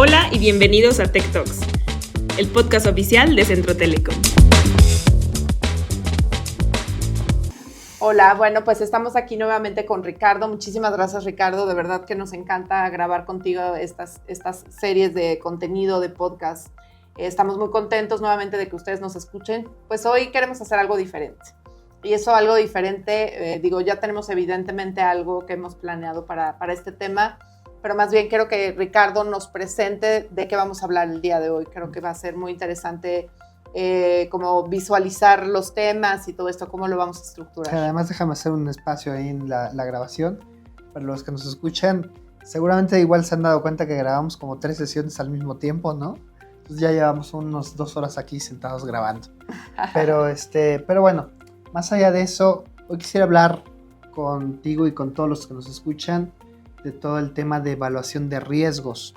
Hola y bienvenidos a Tech Talks, el podcast oficial de Centro Telecom. Hola, bueno, pues estamos aquí nuevamente con Ricardo. Muchísimas gracias, Ricardo. De verdad que nos encanta grabar contigo estas series de contenido, de podcast. Estamos muy contentos nuevamente de que ustedes nos escuchen. Pues hoy queremos hacer algo diferente. Y eso algo diferente, ya tenemos evidentemente algo que hemos planeado para este tema, pero más bien quiero que Ricardo nos presente de qué vamos a hablar el día de hoy. Creo que va a ser muy interesante como visualizar los temas y todo esto, cómo lo vamos a estructurar. Además, déjame hacer un espacio ahí en la grabación. Para los que nos escuchan, seguramente igual se han dado cuenta que grabamos como 3 sesiones al mismo tiempo, ¿no? Entonces ya llevamos unos 2 horas aquí sentados grabando. Pero bueno, más allá de eso, hoy quisiera hablar contigo y con todos los que nos escuchan de todo el tema de evaluación de riesgos,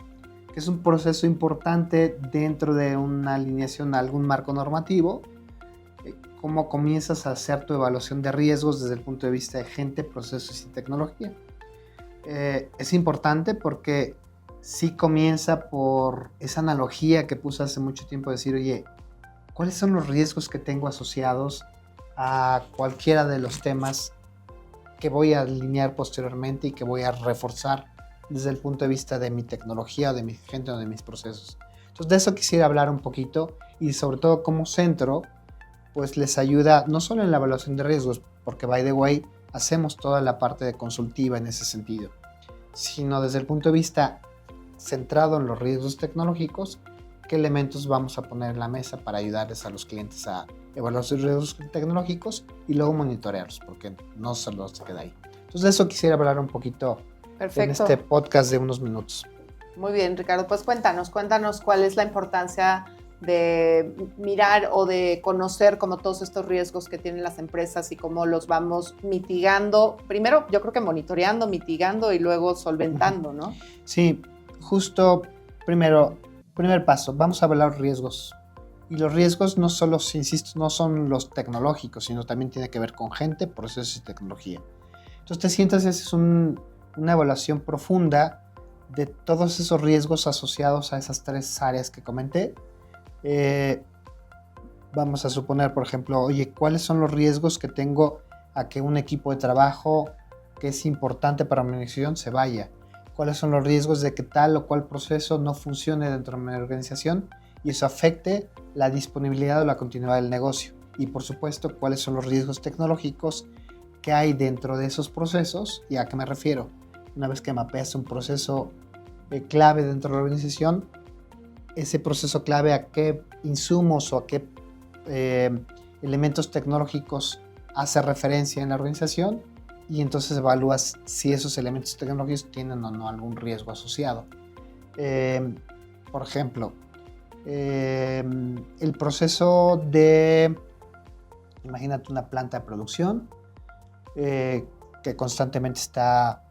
que es un proceso importante dentro de una alineación a algún marco normativo. Cómo comienzas a hacer tu evaluación de riesgos desde el punto de vista de gente, procesos y tecnología. Es importante porque sí comienza por esa analogía que puse hace mucho tiempo, decir, oye, ¿cuáles son los riesgos que tengo asociados a cualquiera de los temas que voy a alinear posteriormente y que voy a reforzar desde el punto de vista de mi tecnología, o de mi gente o de mis procesos? Entonces de eso quisiera hablar un poquito, y sobre todo como centro pues les ayuda no solo en la evaluación de riesgos, porque by the way hacemos toda la parte de consultiva en ese sentido, sino desde el punto de vista centrado en los riesgos tecnológicos, qué elementos vamos a poner en la mesa para ayudarles a los clientes a evaluar sus riesgos tecnológicos y luego monitorearlos, porque no solo se queda ahí. Entonces de eso quisiera hablar un poquito. Perfecto. En este podcast de unos minutos. Muy bien, Ricardo, pues cuéntanos cuál es la importancia de mirar o de conocer como todos estos riesgos que tienen las empresas y cómo los vamos mitigando. Primero, yo creo que monitoreando, mitigando y luego solventando, ¿no? Sí, justo primer paso, vamos a hablar riesgos. Y los riesgos no solo, insisto, no son los tecnológicos, sino también tiene que ver con gente, procesos y tecnología. Entonces te sientas, es una evaluación profunda de todos esos riesgos asociados a esas 3 áreas que comenté. Vamos a suponer, por ejemplo, oye, ¿cuáles son los riesgos que tengo a que un equipo de trabajo que es importante para mi organización se vaya? ¿Cuáles son los riesgos de que tal o cual proceso no funcione dentro de mi organización y eso afecte la disponibilidad o la continuidad del negocio? Y por supuesto, ¿cuáles son los riesgos tecnológicos que hay dentro de esos procesos? ¿Y a qué me refiero? Una vez que mapeas un proceso clave dentro de la organización, ese proceso clave, a qué insumos o a qué elementos tecnológicos hace referencia en la organización, y entonces evalúas si esos elementos tecnológicos tienen o no algún riesgo asociado. Por ejemplo, el proceso imagínate una planta de producción que constantemente está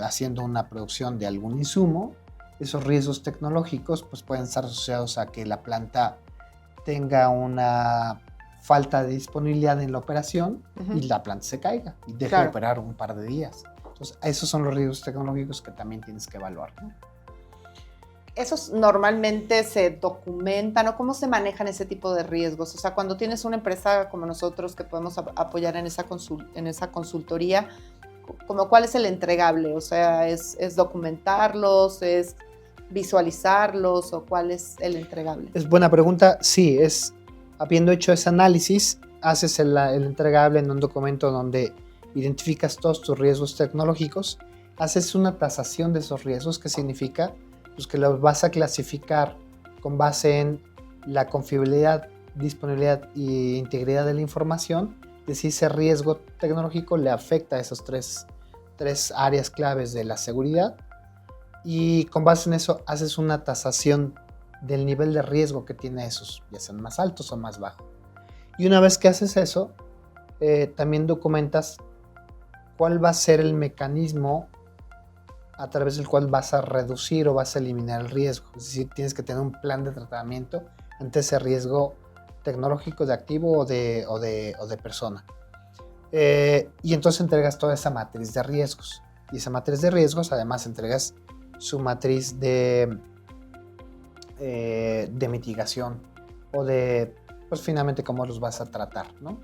haciendo una producción de algún insumo. Esos riesgos tecnológicos pues, pueden estar asociados a que la planta tenga una falta de disponibilidad en la operación y la planta se caiga y deje de operar un par de días. Entonces, esos son los riesgos tecnológicos que también tienes que evaluar, ¿no? ¿Esos normalmente se documentan o cómo se manejan ese tipo de riesgos? O sea, cuando tienes una empresa como nosotros que podemos apoyar en esa consultoría, ¿cuál es el entregable? O sea, ¿es documentarlos, es visualizarlos o cuál es el entregable? Es buena pregunta. Sí, habiendo hecho ese análisis, haces el entregable en un documento donde identificas todos tus riesgos tecnológicos, haces una tasación de esos riesgos. ¿Qué significa? Pues que los vas a clasificar con base en la confiabilidad, disponibilidad e integridad de la información, de si ese riesgo tecnológico le afecta a esas tres áreas claves de la seguridad, y con base en eso haces una tasación del nivel de riesgo que tiene esos, ya sean más altos o más bajos. Y una vez que haces eso, también documentas cuál va a ser el mecanismo a través del cual vas a reducir o vas a eliminar el riesgo. Es decir, tienes que tener un plan de tratamiento ante ese riesgo tecnológico de activo o de persona. Y entonces entregas toda esa matriz de riesgos. Y esa matriz de riesgos además entregas su matriz de de mitigación o de, pues finalmente, cómo los vas a tratar, ¿no?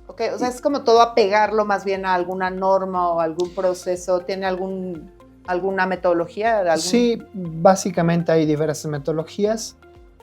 Ok, o sea, es como todo apegarlo más bien a alguna norma o algún proceso. ¿Tiene alguna metodología? Sí, básicamente hay diversas metodologías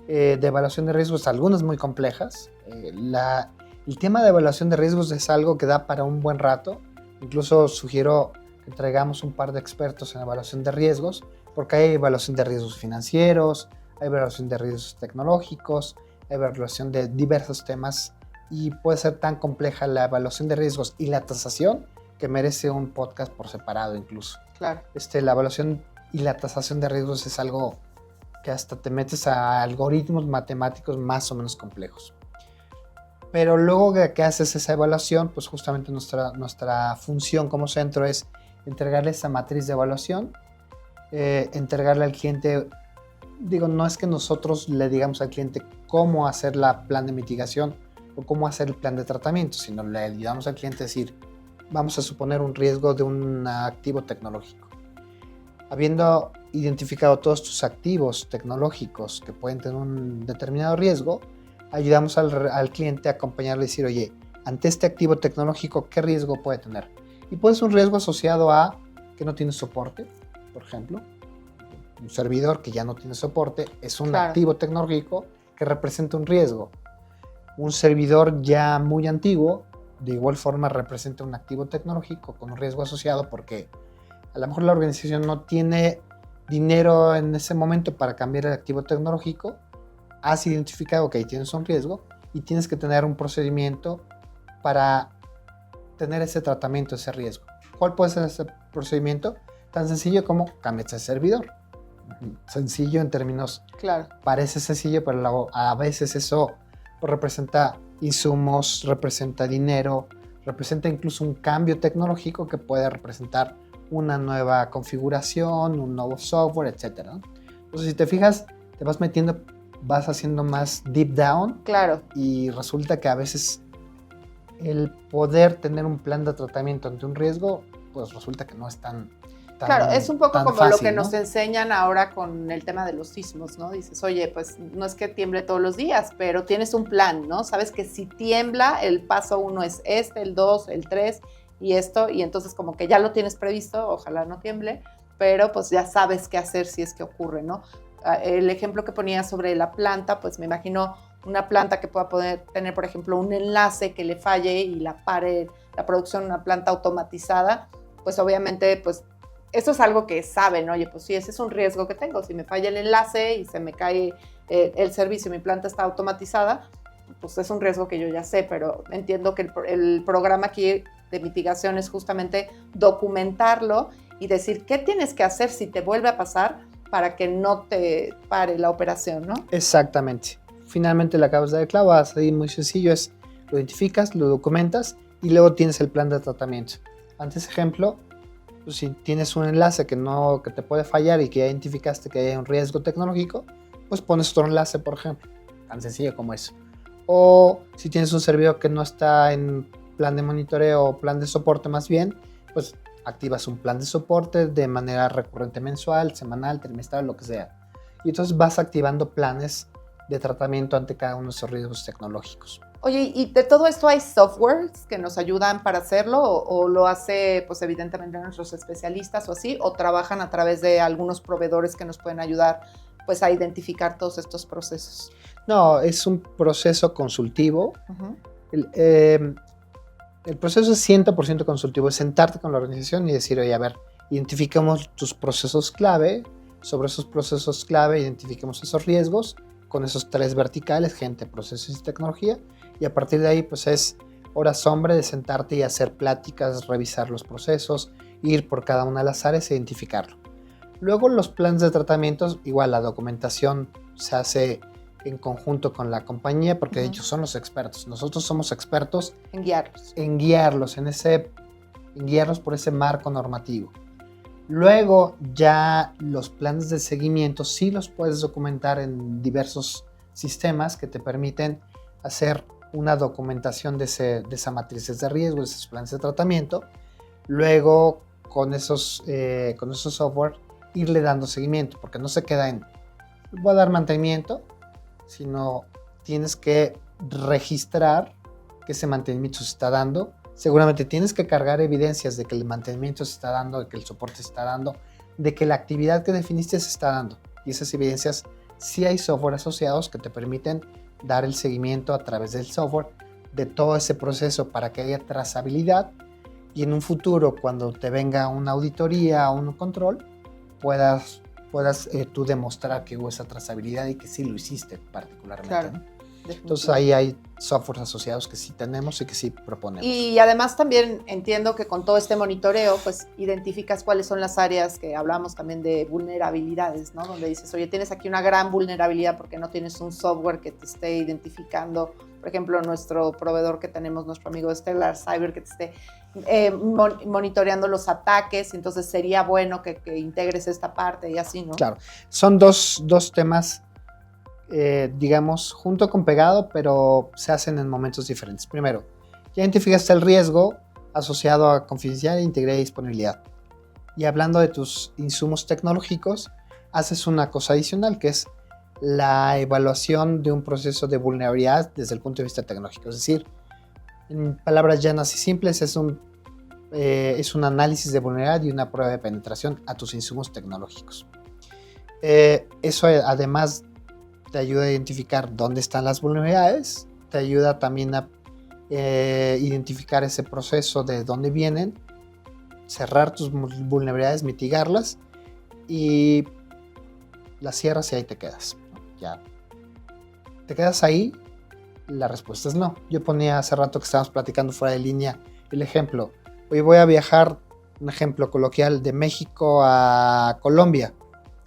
de evaluación de riesgos, algunas muy complejas. El tema de evaluación de riesgos es algo que da para un buen rato. Incluso sugiero que traigamos un par de expertos en evaluación de riesgos, porque hay evaluación de riesgos financieros, hay evaluación de riesgos tecnológicos, hay evaluación de diversos temas, y puede ser tan compleja la evaluación de riesgos y la tasación que merece un podcast por separado incluso. Claro. La evaluación y la tasación de riesgos es algo que hasta te metes a algoritmos matemáticos más o menos complejos. Pero luego de que haces esa evaluación, pues justamente nuestra función como centro es entregarle esa matriz de evaluación, entregarle al cliente, no es que nosotros le digamos al cliente cómo hacer la plan de mitigación o cómo hacer el plan de tratamiento, sino le ayudamos al cliente a decir, vamos a suponer un riesgo de un activo tecnológico. Habiendo identificado todos tus activos tecnológicos que pueden tener un determinado riesgo, ayudamos al cliente a acompañarle y decir, oye, ante este activo tecnológico, ¿qué riesgo puede tener? Y puede ser un riesgo asociado a que no tiene soporte, por ejemplo. Un servidor que ya no tiene soporte es un activo tecnológico que representa un riesgo. Un servidor ya muy antiguo, de igual forma, representa un activo tecnológico con un riesgo asociado porque a lo mejor la organización no tiene dinero en ese momento para cambiar el activo tecnológico. Has identificado que tienes un riesgo y tienes que tener un procedimiento para tener ese tratamiento, ese riesgo. ¿Cuál puede ser ese procedimiento? Tan sencillo como cambias el servidor. Sencillo en términos, parece sencillo, pero a veces eso representa insumos, representa dinero, representa incluso un cambio tecnológico que puede representar una nueva configuración, un nuevo software, etc. Entonces, si te fijas, te vas metiendo, vas haciendo más deep down. Claro. Y resulta que a veces el poder tener un plan de tratamiento ante un riesgo, pues resulta que no es tan claro, es un poco como fácil, lo que ¿no? nos enseñan ahora con el tema de los sismos, ¿no? Dices, oye, pues no es que tiemble todos los días, pero tienes un plan, ¿no? Sabes que si tiembla, el paso 1 es el 2, el 3 y esto, y entonces como que ya lo tienes previsto, ojalá no tiemble, pero pues ya sabes qué hacer si es que ocurre, ¿no? El ejemplo que ponía sobre la planta, pues me imagino una planta que pueda poder tener, por ejemplo, un enlace que le falle y la pare la producción, una planta automatizada, pues obviamente, pues eso es algo que saben, oye, pues sí, ese es un riesgo que tengo. Si me falla el enlace y se me cae el servicio y mi planta está automatizada, pues es un riesgo que yo ya sé, pero entiendo que el programa aquí de mitigación es justamente documentarlo y decir qué tienes que hacer si te vuelve a pasar para que no te pare la operación, ¿no? Exactamente. Finalmente la acabas de dar clavo, así muy sencillo, es lo identificas, lo documentas y luego tienes el plan de tratamiento. Ante ese ejemplo, pues si tienes un enlace que te puede fallar y que ya identificaste que hay un riesgo tecnológico, pues pones otro enlace, por ejemplo. Tan sencillo como eso. O si tienes un servidor que no está en plan de monitoreo o plan de soporte más bien, pues activas un plan de soporte de manera recurrente mensual, semanal, trimestral, lo que sea. Y entonces vas activando planes de tratamiento ante cada uno de esos riesgos tecnológicos. Oye, ¿y de todo esto hay softwares que nos ayudan para hacerlo o lo hace pues evidentemente nuestros especialistas o así, o trabajan a través de algunos proveedores que nos pueden ayudar pues a identificar todos estos procesos? No, es un proceso consultivo. Uh-huh. El proceso es 100% consultivo, es sentarte con la organización y decir, oye, a ver, identifiquemos tus procesos clave, sobre esos procesos clave identifiquemos esos riesgos, con esos 3 verticales, gente, procesos y tecnología, y a partir de ahí pues es horas hombre de sentarte y hacer pláticas, revisar los procesos, ir por cada una de las áreas e identificarlo. Luego los planes de tratamientos, igual la documentación se hace en conjunto con la compañía porque uh-huh. ellos son los expertos. Nosotros somos expertos en guiarlos. En guiarlos por ese marco normativo. Luego ya los planes de seguimiento sí los puedes documentar en diversos sistemas que te permiten hacer una documentación de esa matrices de riesgo, de esos planes de tratamiento. Luego con esos software irle dando seguimiento, porque no se queda en voy a dar mantenimiento, sino tienes que registrar que ese mantenimiento se está dando. Seguramente tienes que cargar evidencias de que el mantenimiento se está dando, de que el soporte se está dando, de que la actividad que definiste se está dando. Y esas evidencias, sí hay software asociados que te permiten dar el seguimiento a través del software de todo ese proceso para que haya trazabilidad y en un futuro, cuando te venga una auditoría o un control, puedas tú demostrar que hubo esa trazabilidad y que sí lo hiciste particularmente. Claro. ¿No? Entonces ahí hay softwares asociados que sí tenemos y que sí proponemos. Y además también entiendo que con todo este monitoreo, pues identificas cuáles son las áreas que hablamos también de vulnerabilidades, ¿no? Donde dices, oye, tienes aquí una gran vulnerabilidad porque no tienes un software que te esté identificando. Por ejemplo, nuestro proveedor que tenemos, nuestro amigo Stellar Cyber, que te esté monitoreando los ataques. Entonces sería bueno que integres esta parte y así, ¿no? Claro, son dos temas digamos, junto con pegado, pero se hacen en momentos diferentes. Primero, ya identificaste el riesgo asociado a confidencialidad, integridad y disponibilidad. Y hablando de tus insumos tecnológicos, haces una cosa adicional, que es la evaluación de un proceso de vulnerabilidad desde el punto de vista tecnológico. Es decir, en palabras llanas y simples, es un análisis de vulnerabilidad y una prueba de penetración a tus insumos tecnológicos. Eso además te ayuda a identificar dónde están las vulnerabilidades, te ayuda también a identificar ese proceso de dónde vienen, cerrar tus vulnerabilidades, mitigarlas y las cierras y ahí te quedas. Ya. ¿Te quedas ahí? La respuesta es no. Yo ponía hace rato que estábamos platicando fuera de línea el ejemplo. Hoy voy a viajar, un ejemplo coloquial, de México a Colombia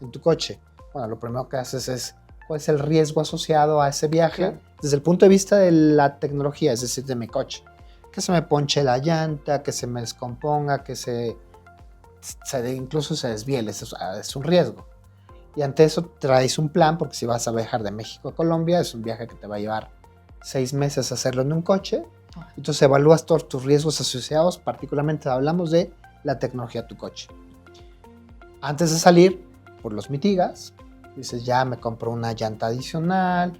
en tu coche. Bueno, lo primero que haces es cuál es el riesgo asociado a ese viaje desde el punto de vista de la tecnología, es decir, de mi coche. Que se me ponche la llanta, que se me descomponga, que incluso se desvíe, es un riesgo. Y ante eso traes un plan, porque si vas a viajar de México a Colombia, es un viaje que te va a llevar 6 meses hacerlo en un coche. Entonces evalúas todos tus riesgos asociados, particularmente hablamos de la tecnología de tu coche. Antes de salir, pues los mitigas. Dices, ya me compro una llanta adicional,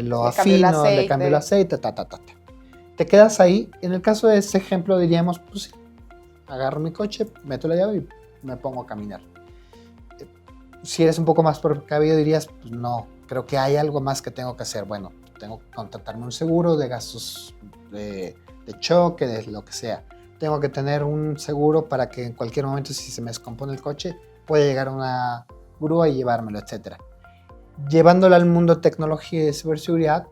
lo afino, le cambio el aceite, Te quedas ahí. En el caso de este ejemplo diríamos, pues sí, agarro mi coche, meto la llave y me pongo a caminar. Si eres un poco más precavido dirías, pues no, creo que hay algo más que tengo que hacer. Bueno, tengo que contratarme un seguro de gastos de choque, de lo que sea. Tengo que tener un seguro para que en cualquier momento, si se me descompone el coche, pueda llegar una grúa y llevármelo, etc. Llevándolo al mundo de tecnología y de ciberseguridad,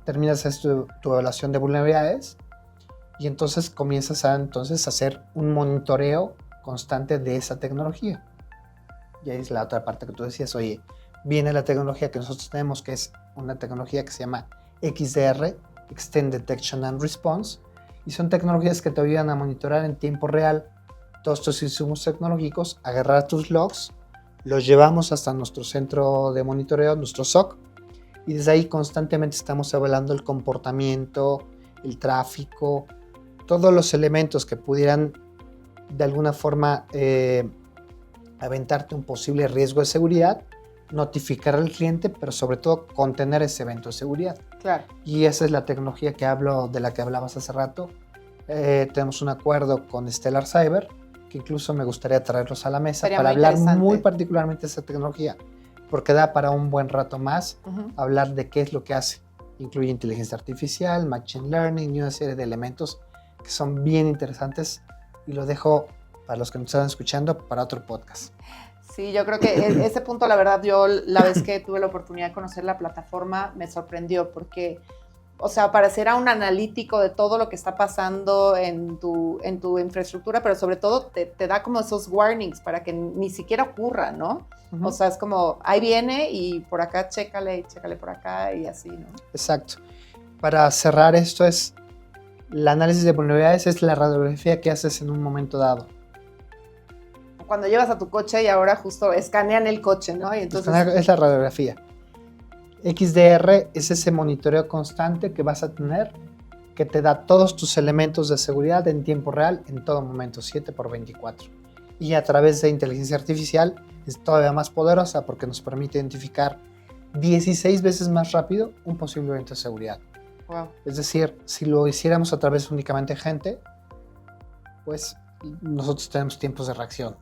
terminas tu evaluación de vulnerabilidades y entonces comienzas a hacer un monitoreo constante de esa tecnología. Y ahí es la otra parte que tú decías, oye, viene la tecnología que nosotros tenemos, que es una tecnología que se llama XDR, Extended Detection and Response, y son tecnologías que te ayudan a monitorar en tiempo real todos tus insumos tecnológicos, agarrar tus logs, los llevamos hasta nuestro centro de monitoreo, nuestro SOC, y desde ahí constantemente estamos evaluando el comportamiento, el tráfico, todos los elementos que pudieran de alguna forma aventarte un posible riesgo de seguridad, notificar al cliente, pero sobre todo contener ese evento de seguridad. Claro. Y esa es la tecnología de la que hablabas hace rato. Tenemos un acuerdo con Stellar Cyber, que incluso me gustaría traerlos a la mesa para hablar muy particularmente de esa tecnología, porque da para un buen rato más hablar de qué es lo que hace. Incluye inteligencia artificial, machine learning y una serie de elementos que son bien interesantes y lo dejo para los que nos están escuchando para otro podcast. Sí, yo creo que ese punto, la verdad, yo la vez que tuve la oportunidad de conocer la plataforma me sorprendió porque, o sea, parecerá un analítico de todo lo que está pasando en tu infraestructura, pero sobre todo te da como esos warnings para que ni siquiera ocurra, ¿no? O sea, es como, ahí viene y por acá chécale por acá y así, ¿no? Exacto. Para cerrar esto el análisis de vulnerabilidades es la radiografía que haces en un momento dado. Cuando llevas a tu coche y ahora justo escanean el coche, ¿no? Y entonces es la radiografía. XDR es ese monitoreo constante que vas a tener, que te da todos tus elementos de seguridad en tiempo real, en todo momento, 7/24. y a través de inteligencia artificial es todavía más poderosa porque nos permite identificar 16 veces más rápido un posible evento de seguridad. Wow. Es decir, si lo hiciéramos a través únicamente de gente, pues nosotros tenemos tiempos de reacción.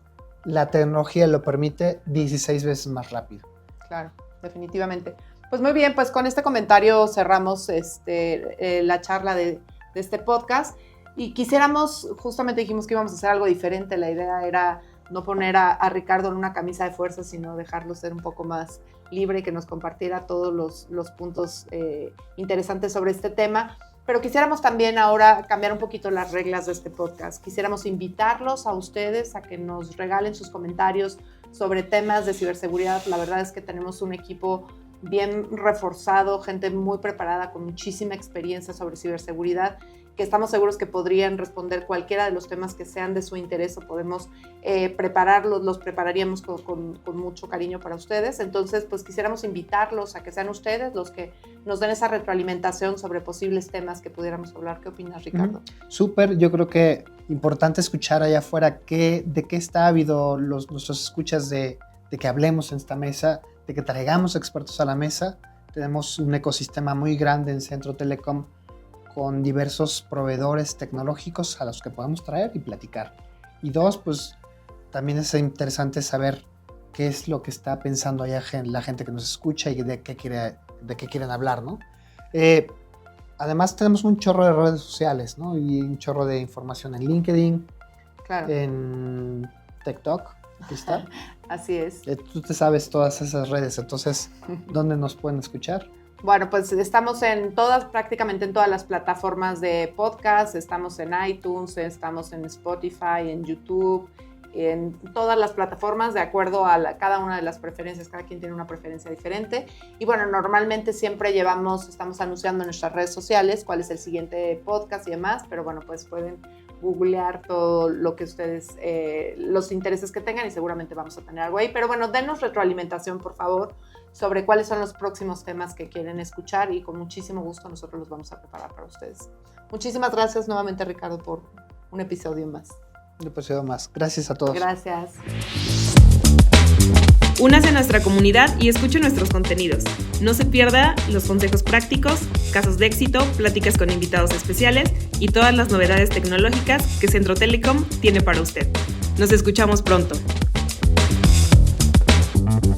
La tecnología lo permite 16 veces más rápido. Claro, definitivamente. Pues muy bien, pues con este comentario cerramos la charla de este podcast y quisiéramos, justamente dijimos que íbamos a hacer algo diferente. La idea era no poner a Ricardo en una camisa de fuerza, sino dejarlo ser un poco más libre y que nos compartiera todos los puntos interesantes sobre este tema. Pero quisiéramos también ahora cambiar un poquito las reglas de este podcast. Quisiéramos invitarlos a ustedes a que nos regalen sus comentarios sobre temas de ciberseguridad. La verdad es que tenemos un equipo bien reforzado, gente muy preparada con muchísima experiencia sobre ciberseguridad, que estamos seguros que podrían responder cualquiera de los temas que sean de su interés o podemos prepararlos, los prepararíamos con mucho cariño para ustedes. Entonces, pues quisiéramos invitarlos a que sean ustedes los que nos den esa retroalimentación sobre posibles temas que pudiéramos hablar. ¿Qué opinas, Ricardo? Súper, yo creo que importante escuchar allá afuera de qué está ávido nuestros escuchas de que hablemos en esta mesa, de que traigamos expertos a la mesa. Tenemos un ecosistema muy grande en Centro Telecom con diversos proveedores tecnológicos a los que podemos traer y platicar. Y dos, pues también es interesante saber qué es lo que está pensando allá la gente que nos escucha y de qué quieren hablar, ¿no? Además tenemos un chorro de redes sociales, ¿no? Y un chorro de información en LinkedIn, Claro. En TikTok, aquí está. Así es. Tú te sabes todas esas redes, entonces, ¿dónde nos pueden escuchar? Bueno, pues estamos prácticamente en todas las plataformas de podcast, estamos en iTunes, estamos en Spotify, en YouTube, en todas las plataformas de acuerdo a cada una de las preferencias, cada quien tiene una preferencia diferente. Y bueno, normalmente siempre estamos anunciando en nuestras redes sociales cuál es el siguiente podcast y demás, pero bueno, pues pueden googlear todo lo que ustedes, los intereses que tengan y seguramente vamos a tener algo ahí. Pero bueno, denos retroalimentación, por favor, sobre cuáles son los próximos temas que quieren escuchar y con muchísimo gusto nosotros los vamos a preparar para ustedes. Muchísimas gracias nuevamente, Ricardo, por un episodio más. Un episodio más. Gracias a todos. Gracias. Únase a nuestra comunidad y escuche nuestros contenidos. No se pierda los consejos prácticos, casos de éxito, pláticas con invitados especiales y todas las novedades tecnológicas que Centro Telecom tiene para usted. Nos escuchamos pronto.